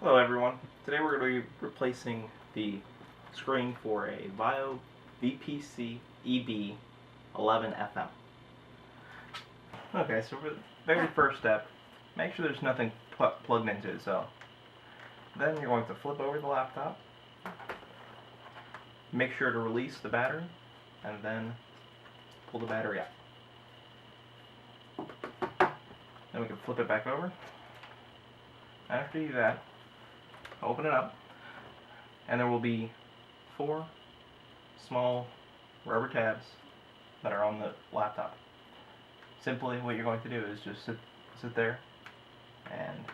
Hello everyone. Today we're going to be replacing the screen for a Vaio VPC-EB11FM. Okay, so for the very first step, make sure there's nothing plugged into it. So then you're going to flip over the laptop, make sure to release the battery, and then pull the battery out. Then we can flip it back over. After you do that, open it up, and there will be 4 small rubber tabs that are on the laptop. Simply what you're going to do is just sit there and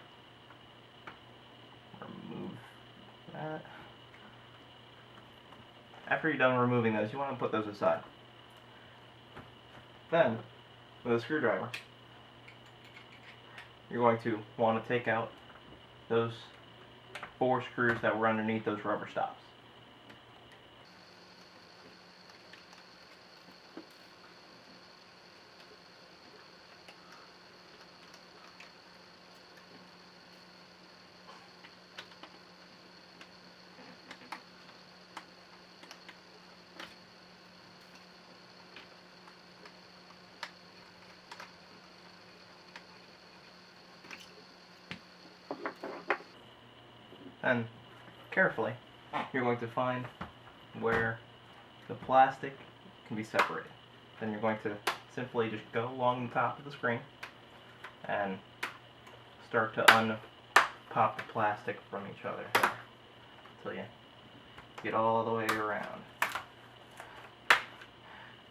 remove that. After you're done removing those, you want to put those aside. Then, with a screwdriver, you're going to want to take out those 4 screws that were underneath those rubber stops. And carefully, you're going to find where the plastic can be separated. Then you're going to simply just go along the top of the screen and start to unpop the plastic from each other until you get all the way around.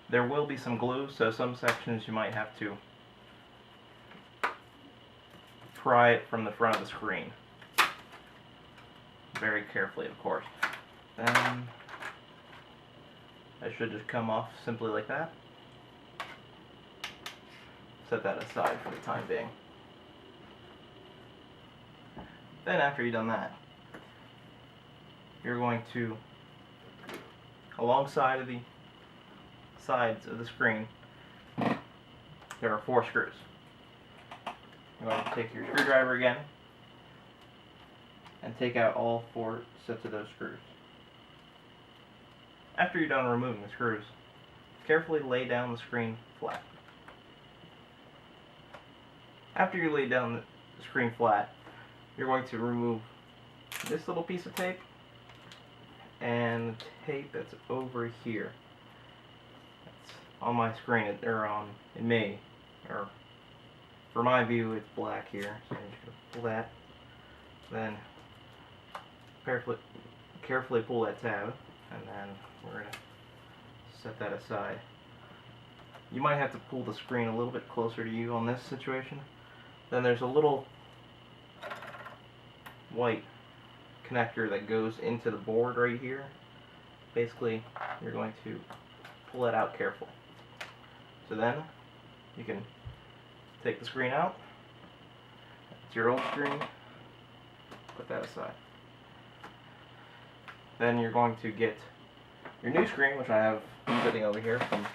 There will be some glue, so some sections you might have to pry it from the front of the screen. Very carefully, of course. Then that should just come off simply like that. Set that aside for the time being. Then after you've done that, you're going to, alongside of the sides of the screen, there are 4 screws. You're going to take your screwdriver again and take out all 4 sets of those screws. After you're done removing the screws, carefully lay down the screen flat. After you lay down the screen flat, you're going to remove this little piece of tape and the tape that's over here. That's on my screen, in me, or for my view, it's black here. So I'm just going to pull that, then carefully pull that tab, and then we're going to set that aside. You might have to pull the screen a little bit closer to you on this situation. Then there's a little white connector that goes into the board right here. Basically, you're going to pull it out carefully. So then you can take the screen out. It's your old screen. Put that aside. Then you're going to get your new screen, which I have sitting over here from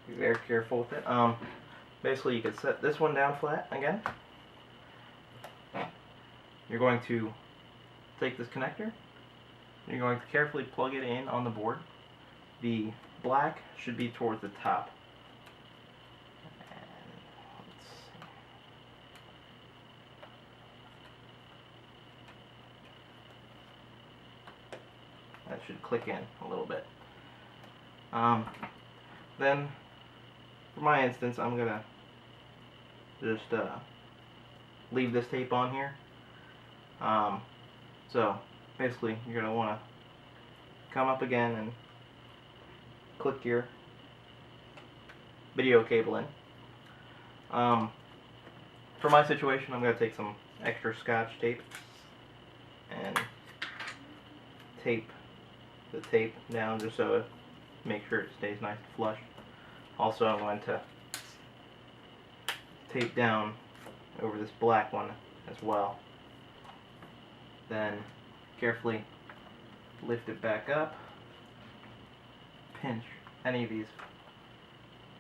be very careful with it. Basically, you can set this one down flat again. You're going to take this connector, and you're going to carefully plug it in on the board. The black should be towards the top. That should click in a little bit. Then, for my instance, I'm gonna just leave this tape on here. So basically, you're gonna want to come up again and click your video cable in. For my situation, I'm gonna take some extra Scotch tape and tape the tape down just so it make sure it stays nice and flush. Also, I'm going to tape down over this black one as well. Then carefully lift it back up, pinch any of these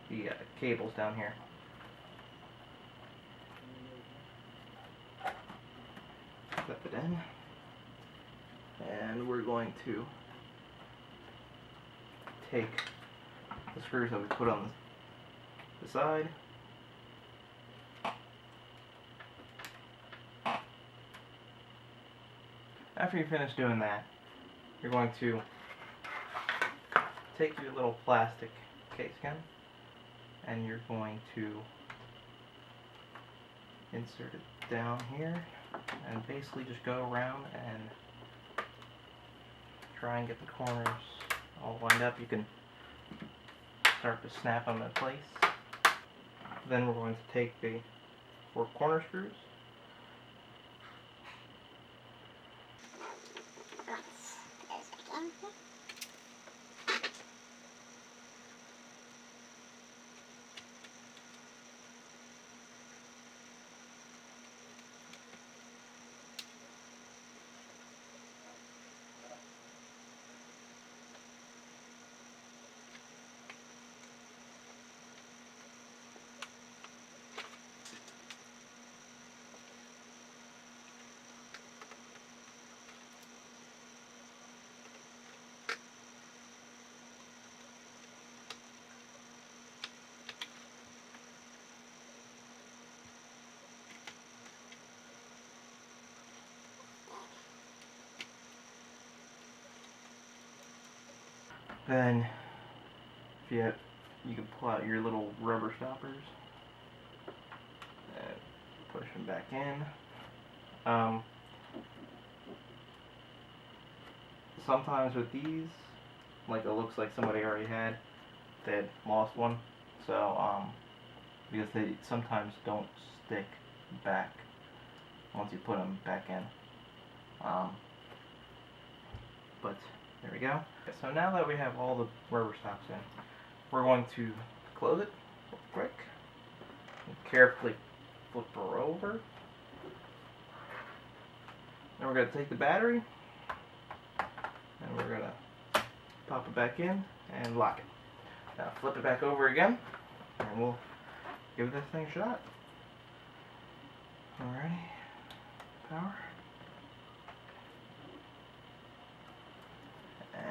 the cables down here. Clip it in, and we're going to take the screws that we put on the side, after you finish doing that, you're going to take your little plastic case again, and you're going to insert it down here and basically just go around and try and get the corners all lined up. You can start to snap them in place. Then we're going to take the 4 corner screws, then you can pull out your little rubber stoppers and push them back in. Sometimes with these, like it looks like somebody already they had lost one, so because they sometimes don't stick back once you put them back in. But there we go. So now that we have all the rubber stops in, we're going to close it real quick and carefully flip her over. Then we're going to take the battery and we're going to pop it back in and lock it. Now flip it back over again and we'll give this thing a shot. Alrighty, power.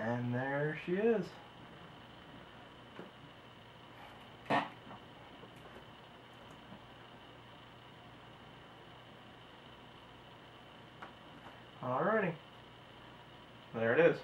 And there she is. Alrighty. There it is.